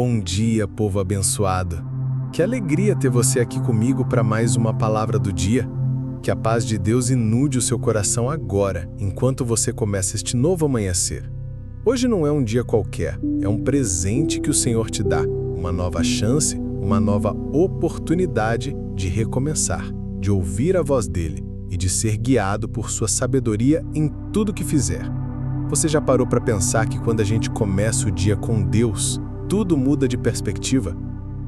Bom dia, povo abençoado. Que alegria ter você aqui comigo para mais uma palavra do dia. Que a paz de Deus inunde o seu coração agora, enquanto você começa este novo amanhecer. Hoje não é um dia qualquer, é um presente que o Senhor te dá, uma nova chance, uma nova oportunidade de recomeçar, de ouvir a voz dele e de ser guiado por sua sabedoria em tudo que fizer. Você já parou para pensar que quando a gente começa o dia com Deus, tudo muda de perspectiva?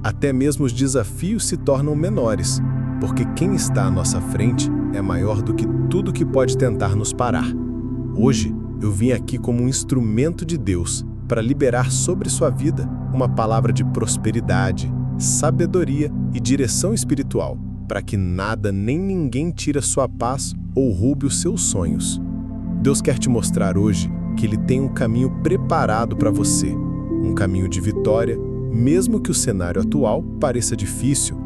Até mesmo os desafios se tornam menores, porque quem está à nossa frente é maior do que tudo que pode tentar nos parar. Hoje, eu vim aqui como um instrumento de Deus para liberar sobre sua vida uma palavra de prosperidade, sabedoria e direção espiritual, para que nada nem ninguém tire a sua paz ou roube os seus sonhos. Deus quer te mostrar hoje que Ele tem um caminho preparado para você, um caminho de vitória, mesmo que o cenário atual pareça difícil.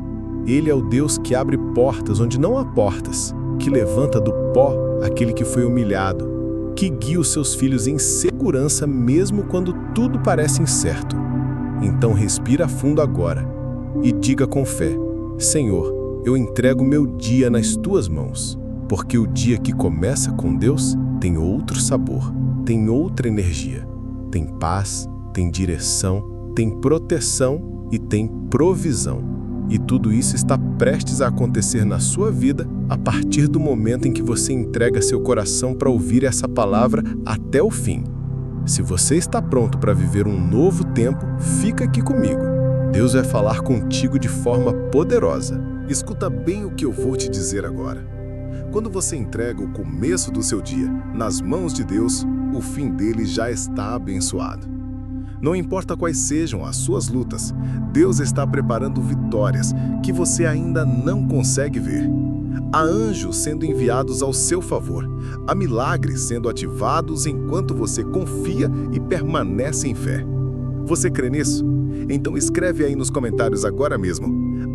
Ele é o Deus que abre portas onde não há portas, que levanta do pó aquele que foi humilhado, que guia os seus filhos em segurança mesmo quando tudo parece incerto. Então respira fundo agora e diga com fé: Senhor, eu entrego meu dia nas tuas mãos, porque o dia que começa com Deus tem outro sabor, tem outra energia, tem paz, tem direção, tem proteção e tem provisão. E tudo isso está prestes a acontecer na sua vida a partir do momento em que você entrega seu coração para ouvir essa palavra até o fim. Se você está pronto para viver um novo tempo, fica aqui comigo. Deus vai falar contigo de forma poderosa. Escuta bem o que eu vou te dizer agora. Quando você entrega o começo do seu dia nas mãos de Deus, o fim dele já está abençoado. Não importa quais sejam as suas lutas, Deus está preparando vitórias que você ainda não consegue ver. Há anjos sendo enviados ao seu favor, há milagres sendo ativados enquanto você confia e permanece em fé. Você crê nisso? Então escreve aí nos comentários agora mesmo: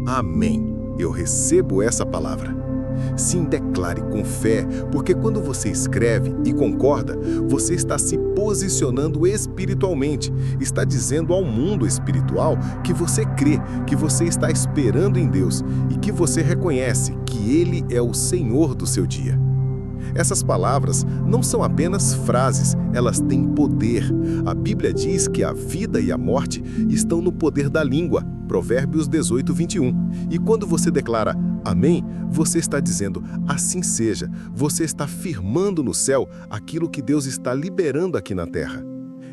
Amém, eu recebo essa palavra. Sim, declare com fé, porque quando você escreve e concorda, você está se posicionando espiritualmente, está dizendo ao mundo espiritual que você crê, que você está esperando em Deus e que você reconhece que Ele é o Senhor do seu dia. Essas palavras não são apenas frases, elas têm poder. A Bíblia diz que a vida e a morte estão no poder da língua, Provérbios 18, 21. E quando você declara Amém, você está dizendo, assim seja, você está firmando no céu aquilo que Deus está liberando aqui na terra.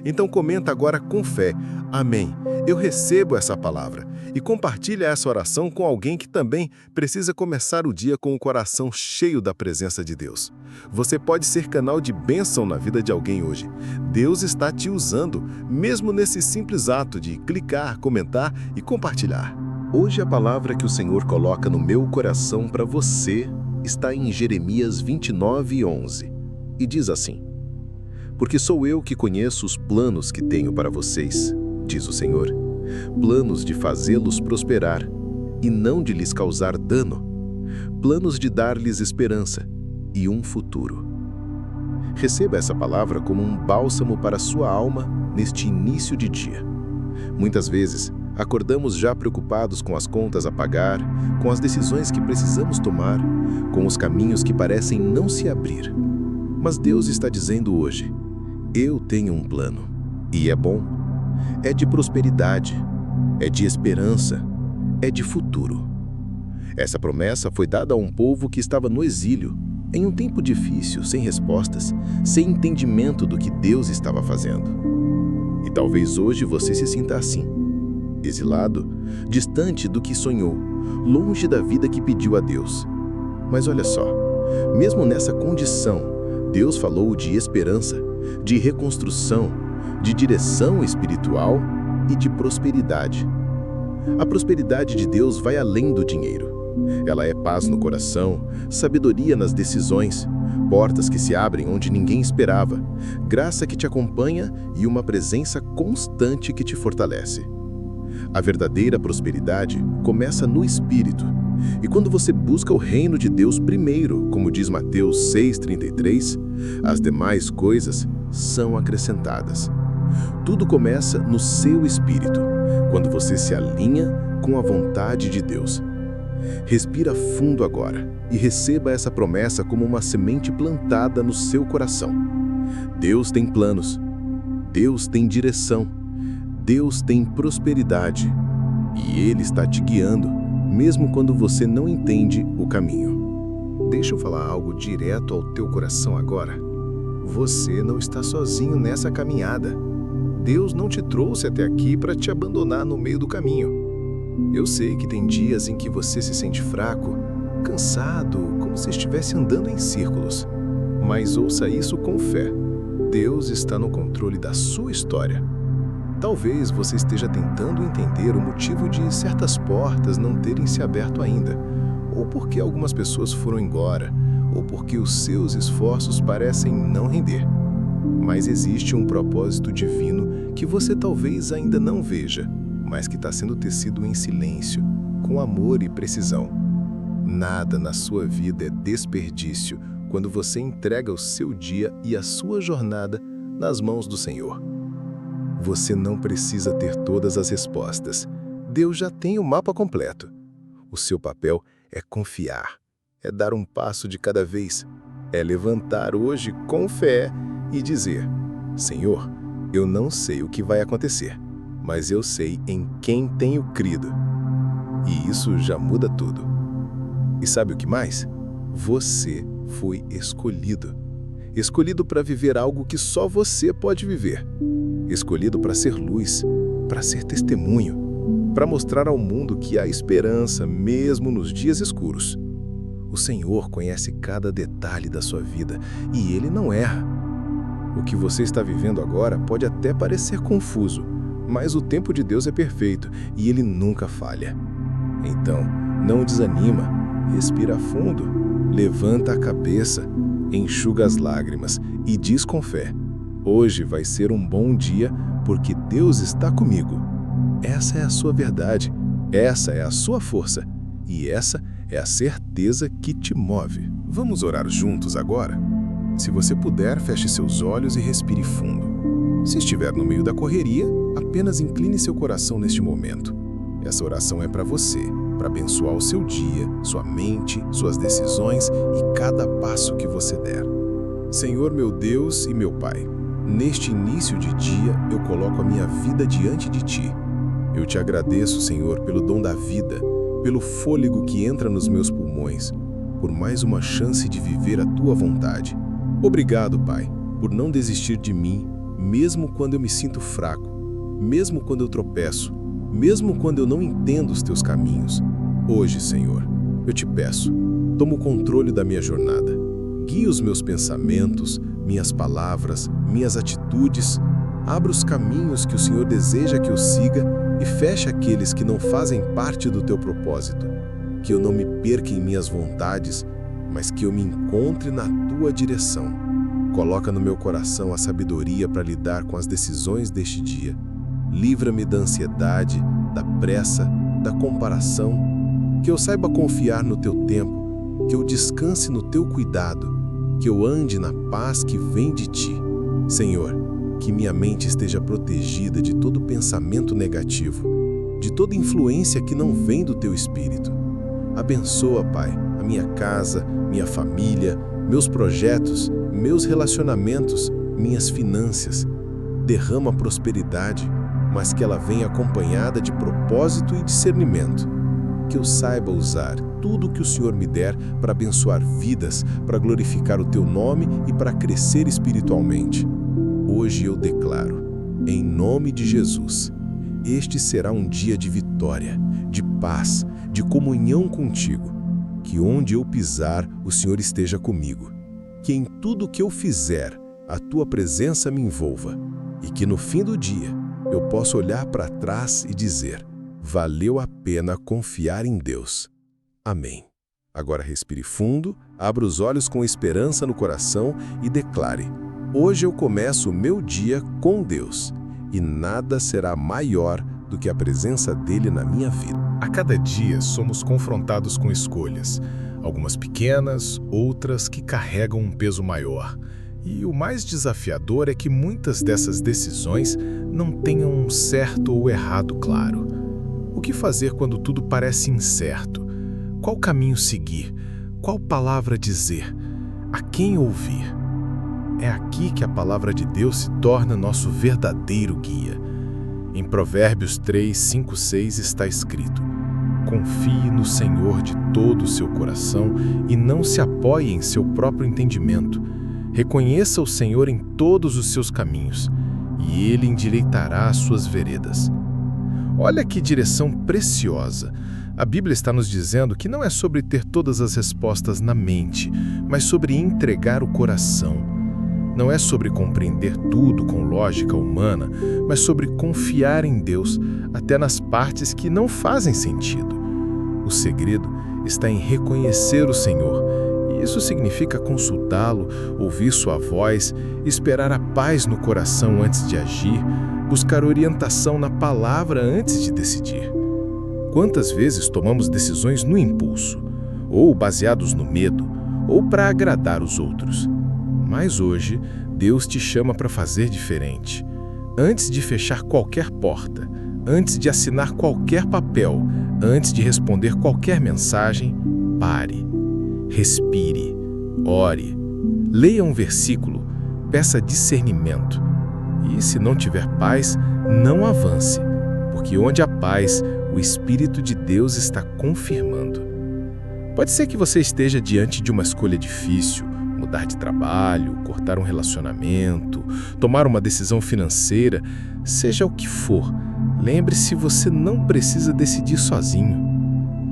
Então comenta agora com fé: Amém, eu recebo essa palavra. E compartilha essa oração com alguém que também precisa começar o dia com o coração cheio da presença de Deus. Você pode ser canal de bênção na vida de alguém hoje. Deus está te usando, mesmo nesse simples ato de clicar, comentar e compartilhar. Hoje a palavra que o Senhor coloca no meu coração para você está em Jeremias 29:11 e diz assim: Porque sou eu que conheço os planos que tenho para vocês, diz o Senhor, planos de fazê-los prosperar e não de lhes causar dano, planos de dar-lhes esperança e um futuro. Receba essa palavra como um bálsamo para a sua alma neste início de dia. Muitas vezes, acordamos já preocupados com as contas a pagar, com as decisões que precisamos tomar, com os caminhos que parecem não se abrir. Mas Deus está dizendo hoje: eu tenho um plano, e é bom. É de prosperidade, é de esperança, é de futuro. Essa promessa foi dada a um povo que estava no exílio, em um tempo difícil, sem respostas, sem entendimento do que Deus estava fazendo. E talvez hoje você se sinta assim, exilado, distante do que sonhou, longe da vida que pediu a Deus. Mas olha só, mesmo nessa condição, Deus falou de esperança, de reconstrução, de direção espiritual e de prosperidade. A prosperidade de Deus vai além do dinheiro. Ela é paz no coração, sabedoria nas decisões, portas que se abrem onde ninguém esperava, graça que te acompanha e uma presença constante que te fortalece. A verdadeira prosperidade começa no Espírito. E quando você busca o reino de Deus primeiro, como diz Mateus 6,33, as demais coisas são acrescentadas. Tudo começa no seu espírito. quando você se alinha com a vontade de Deus. Respira fundo agora e receba essa promessa como uma semente plantada no seu coração. Deus tem planos, Deus tem direção, Deus tem prosperidade e Ele está te guiando, mesmo quando você não entende o caminho. Deixa eu falar algo direto ao teu coração agora. Você não está sozinho nessa caminhada. Deus não te trouxe até aqui para te abandonar no meio do caminho. Eu sei que tem dias em que você se sente fraco, cansado, como se estivesse andando em círculos. Mas ouça isso com fé. Deus está no controle da sua história. Talvez você esteja tentando entender o motivo de certas portas não terem se aberto ainda, ou porque algumas pessoas foram embora, ou porque os seus esforços parecem não render. Mas existe um propósito divino que você talvez ainda não veja, mas que está sendo tecido em silêncio, com amor e precisão. Nada na sua vida é desperdício quando você entrega o seu dia e a sua jornada nas mãos do Senhor. Você não precisa ter todas as respostas. Deus já tem o mapa completo. O seu papel é confiar, é dar um passo de cada vez, é levantar hoje com fé e dizer: Senhor, eu não sei o que vai acontecer, mas eu sei em quem tenho crido. E isso já muda tudo. E sabe o que mais? Você foi escolhido. Escolhido para viver algo que só você pode viver. Escolhido para ser luz, para ser testemunho, para mostrar ao mundo que há esperança mesmo nos dias escuros. O Senhor conhece cada detalhe da sua vida e Ele não erra. O que você está vivendo agora pode até parecer confuso, mas o tempo de Deus é perfeito e Ele nunca falha. Então, não desanima, respira fundo, levanta a cabeça, enxuga as lágrimas e diz com fé: hoje vai ser um bom dia porque Deus está comigo. Essa é a sua verdade, essa é a sua força e essa é a certeza que te move. Vamos orar juntos agora? Se você puder, feche seus olhos e respire fundo. Se estiver no meio da correria, apenas incline seu coração neste momento. Essa oração é para você, para abençoar o seu dia, sua mente, suas decisões e cada passo que você der. Senhor, meu Deus e meu Pai, neste início de dia eu coloco a minha vida diante de Ti. Eu te agradeço, Senhor, pelo dom da vida, pelo fôlego que entra nos meus pulmões, por mais uma chance de viver a Tua vontade. Obrigado, Pai, por não desistir de mim, mesmo quando eu me sinto fraco, mesmo quando eu tropeço, mesmo quando eu não entendo os Teus caminhos. Hoje, Senhor, eu te peço, toma o controle da minha jornada. Guia os meus pensamentos, minhas palavras, minhas atitudes. Abra os caminhos que o Senhor deseja que eu siga e feche aqueles que não fazem parte do Teu propósito. Que eu não me perca em minhas vontades, mas que eu me encontre na Tua direção. Coloca no meu coração a sabedoria para lidar com as decisões deste dia. Livra-me da ansiedade, da pressa, da comparação. Que eu saiba confiar no Teu tempo, que eu descanse no Teu cuidado, que eu ande na paz que vem de Ti. Senhor, que minha mente esteja protegida de todo pensamento negativo, de toda influência que não vem do Teu Espírito. Abençoa, Pai, a minha casa, minha família, meus projetos, meus relacionamentos, minhas finanças. Derrama prosperidade, mas que ela venha acompanhada de propósito e discernimento. Que eu saiba usar tudo o que o Senhor me der para abençoar vidas, para glorificar o Teu nome e para crescer espiritualmente. Hoje eu declaro, em nome de Jesus, este será um dia de vitória, de paz, de comunhão contigo. Que onde eu pisar, o Senhor esteja comigo. Que em tudo que eu fizer, a Tua presença me envolva. E que no fim do dia, eu possa olhar para trás e dizer: valeu a pena confiar em Deus. Amém. Agora respire fundo, abra os olhos com esperança no coração e declare: hoje eu começo o meu dia com Deus, e nada será maior do que a presença dele na minha vida. A cada dia somos confrontados com escolhas, algumas pequenas, outras que carregam um peso maior. E o mais desafiador é que muitas dessas decisões não tenham um certo ou errado claro. O que fazer quando tudo parece incerto? Qual caminho seguir? Qual palavra dizer? A quem ouvir? É aqui que a palavra de Deus se torna nosso verdadeiro guia. Em Provérbios 3, 5, 6 está escrito: confie no Senhor de todo o seu coração e não se apoie em seu próprio entendimento. Reconheça o Senhor em todos os seus caminhos, e Ele endireitará as suas veredas. Olha que direção preciosa! A Bíblia está nos dizendo que não é sobre ter todas as respostas na mente, mas sobre entregar o coração. Não é sobre compreender tudo com lógica humana, mas sobre confiar em Deus, até nas partes que não fazem sentido. O segredo está em reconhecer o Senhor, e isso significa consultá-lo, ouvir sua voz, esperar a paz no coração antes de agir, buscar orientação na palavra antes de decidir. Quantas vezes tomamos decisões no impulso, ou baseados no medo, ou para agradar os outros? Mas hoje, Deus te chama para fazer diferente. Antes de fechar qualquer porta, antes de assinar qualquer papel, antes de responder qualquer mensagem, pare, respire, ore, leia um versículo, peça discernimento. E se não tiver paz, não avance, porque onde há paz, o Espírito de Deus está confirmando. Pode ser que você esteja diante de uma escolha difícil, mudar de trabalho, cortar um relacionamento, tomar uma decisão financeira, seja o que for. Lembre-se, você não precisa decidir sozinho.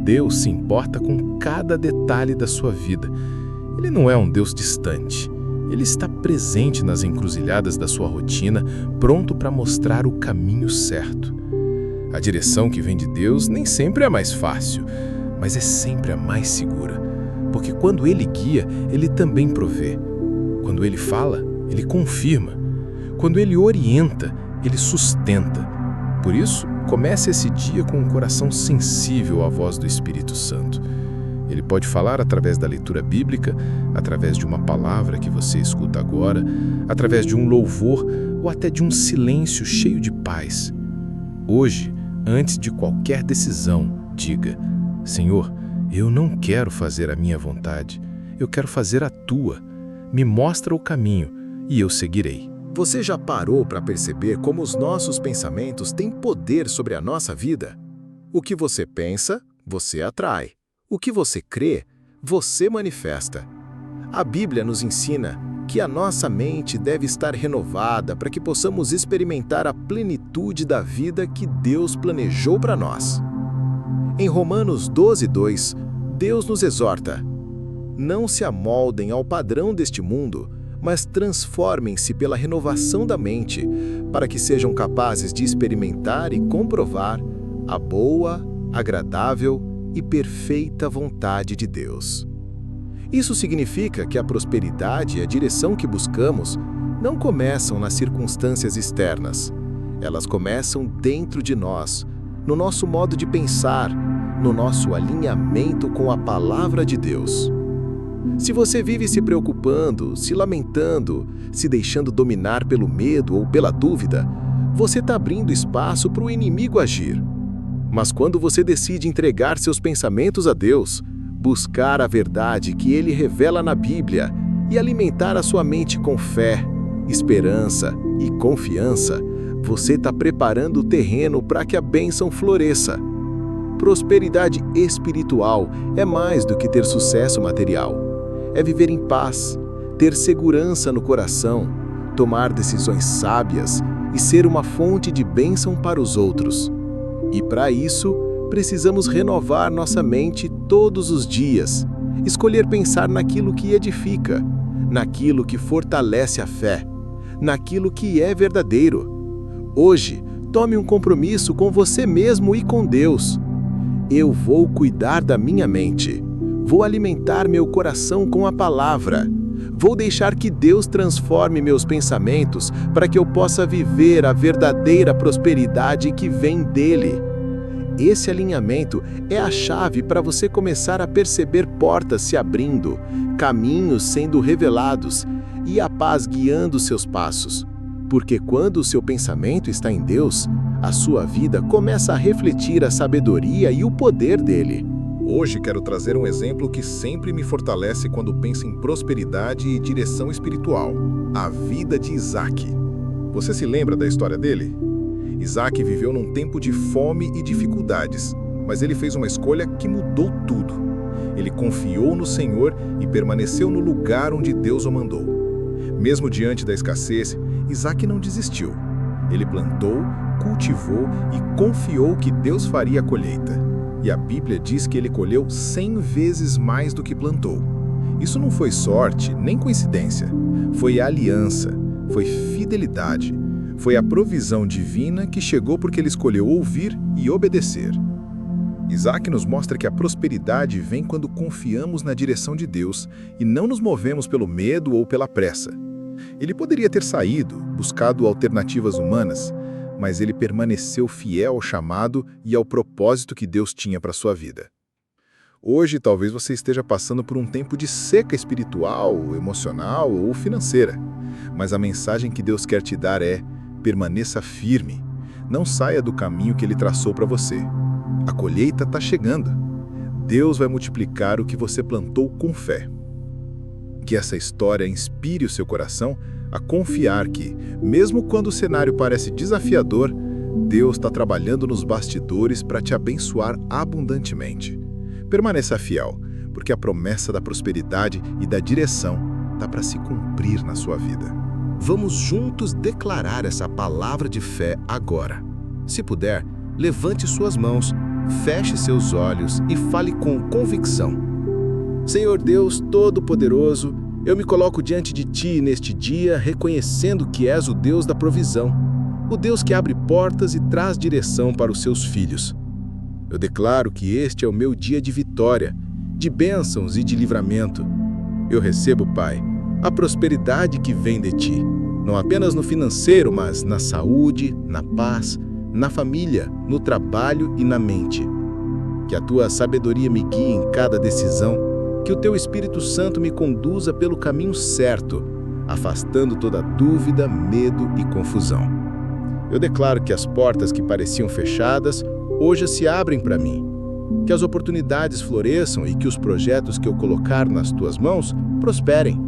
Deus se importa com cada detalhe da sua vida. Ele não é um Deus distante. Ele está presente nas encruzilhadas da sua rotina, pronto para mostrar o caminho certo. A direção que vem de Deus nem sempre é a mais fácil, mas é sempre a mais segura. Porque quando Ele guia, Ele também provê. Quando Ele fala, Ele confirma. Quando Ele orienta, Ele sustenta. Por isso, comece esse dia com um coração sensível à voz do Espírito Santo. Ele pode falar através da leitura bíblica, através de uma palavra que você escuta agora, através de um louvor ou até de um silêncio cheio de paz. Hoje, antes de qualquer decisão, diga: Senhor, eu não quero fazer a minha vontade, eu quero fazer a tua. Me mostra o caminho e eu seguirei. Você já parou para perceber como os nossos pensamentos têm poder sobre a nossa vida? O que você pensa, você atrai. O que você crê, você manifesta. A Bíblia nos ensina que a nossa mente deve estar renovada para que possamos experimentar a plenitude da vida que Deus planejou para nós. Em Romanos 12:2, Deus nos exorta: não se amoldem ao padrão deste mundo, mas transformem-se pela renovação da mente, para que sejam capazes de experimentar e comprovar a boa, agradável e perfeita vontade de Deus. Isso significa que a prosperidade e a direção que buscamos não começam nas circunstâncias externas. Elas começam dentro de nós, no nosso modo de pensar, no nosso alinhamento com a palavra de Deus. Se você vive se preocupando, se lamentando, se deixando dominar pelo medo ou pela dúvida, você está abrindo espaço para o inimigo agir. Mas quando você decide entregar seus pensamentos a Deus, buscar a verdade que Ele revela na Bíblia e alimentar a sua mente com fé, esperança e confiança, você está preparando o terreno para que a bênção floresça. Prosperidade espiritual é mais do que ter sucesso material. É viver em paz, ter segurança no coração, tomar decisões sábias e ser uma fonte de bênção para os outros. E para isso, precisamos renovar nossa mente todos os dias, escolher pensar naquilo que edifica, naquilo que fortalece a fé, naquilo que é verdadeiro. Hoje, tome um compromisso com você mesmo e com Deus. Eu vou cuidar da minha mente. Vou alimentar meu coração com a palavra. Vou deixar que Deus transforme meus pensamentos para que eu possa viver a verdadeira prosperidade que vem dele. Esse alinhamento é a chave para você começar a perceber portas se abrindo, caminhos sendo revelados, e a paz guiando seus passos. Porque quando o seu pensamento está em Deus, a sua vida começa a refletir a sabedoria e o poder dele. Hoje quero trazer um exemplo que sempre me fortalece quando penso em prosperidade e direção espiritual: a vida de Isaac. Você se lembra da história dele? Isaac viveu num tempo de fome e dificuldades, mas ele fez uma escolha que mudou tudo. Ele confiou no Senhor e permaneceu no lugar onde Deus o mandou. Mesmo diante da escassez, Isaac não desistiu. Ele plantou, cultivou e confiou que Deus faria a colheita. E a Bíblia diz que ele colheu 100 vezes mais do que plantou. Isso não foi sorte, nem coincidência. Foi aliança, foi fidelidade, foi a provisão divina que chegou porque ele escolheu ouvir e obedecer. Isaac nos mostra que a prosperidade vem quando confiamos na direção de Deus e não nos movemos pelo medo ou pela pressa. Ele poderia ter saído, buscado alternativas humanas, mas ele permaneceu fiel ao chamado e ao propósito que Deus tinha para sua vida. Hoje, talvez você esteja passando por um tempo de seca espiritual, emocional ou financeira, mas a mensagem que Deus quer te dar é: permaneça firme, não saia do caminho que Ele traçou para você. A colheita está chegando. Deus vai multiplicar o que você plantou com fé. Que essa história inspire o seu coração a confiar que, mesmo quando o cenário parece desafiador, Deus está trabalhando nos bastidores para te abençoar abundantemente. Permaneça fiel, porque a promessa da prosperidade e da direção está para se cumprir na sua vida. Vamos juntos declarar essa palavra de fé agora. Se puder, levante suas mãos, feche seus olhos e fale com convicção. Senhor Deus Todo-Poderoso, eu me coloco diante de Ti neste dia, reconhecendo que és o Deus da provisão, o Deus que abre portas e traz direção para os seus filhos. Eu declaro que este é o meu dia de vitória, de bênçãos e de livramento. Eu recebo, Pai, a prosperidade que vem de Ti, não apenas no financeiro, mas na saúde, na paz, na família, no trabalho e na mente. Que a Tua sabedoria me guie em cada decisão, que o Teu Espírito Santo me conduza pelo caminho certo, afastando toda dúvida, medo e confusão. Eu declaro que as portas que pareciam fechadas, hoje se abrem para mim. Que as oportunidades floresçam e que os projetos que eu colocar nas Tuas mãos prosperem.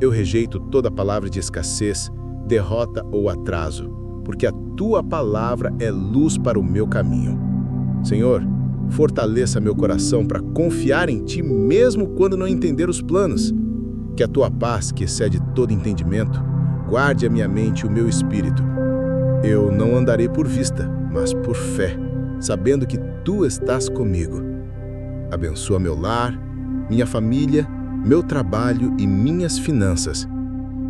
Eu rejeito toda palavra de escassez, derrota ou atraso, porque a Tua palavra é luz para o meu caminho. Senhor, fortaleça meu coração para confiar em Ti mesmo quando não entender os planos. Que a Tua paz, que excede todo entendimento, guarde a minha mente e o meu espírito. Eu não andarei por vista, mas por fé, sabendo que Tu estás comigo. Abençoa meu lar, minha família, meu trabalho e minhas finanças.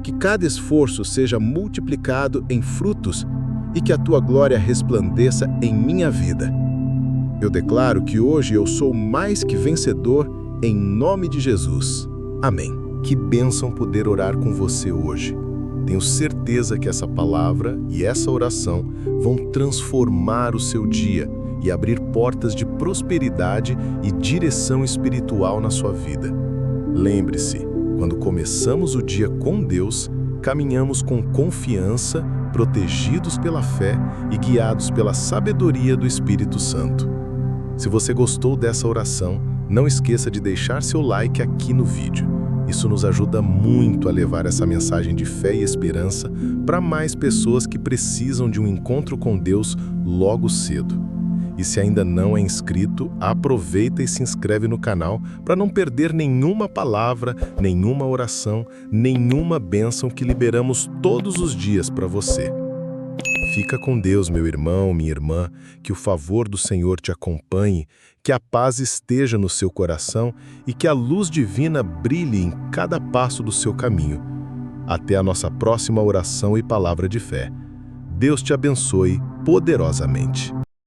Que cada esforço seja multiplicado em frutos e que a Tua glória resplandeça em minha vida. Eu declaro que hoje eu sou mais que vencedor em nome de Jesus. Amém. Que bênção poder orar com você hoje. Tenho certeza que essa palavra e essa oração vão transformar o seu dia e abrir portas de prosperidade e direção espiritual na sua vida. Lembre-se, quando começamos o dia com Deus, caminhamos com confiança, protegidos pela fé e guiados pela sabedoria do Espírito Santo. Se você gostou dessa oração, não esqueça de deixar seu like aqui no vídeo. Isso nos ajuda muito a levar essa mensagem de fé e esperança para mais pessoas que precisam de um encontro com Deus logo cedo. E se ainda não é inscrito, aproveita e se inscreve no canal para não perder nenhuma palavra, nenhuma oração, nenhuma bênção que liberamos todos os dias para você. Fica com Deus, meu irmão, minha irmã, que o favor do Senhor te acompanhe, que a paz esteja no seu coração e que a luz divina brilhe em cada passo do seu caminho. Até a nossa próxima oração e palavra de fé. Deus te abençoe poderosamente.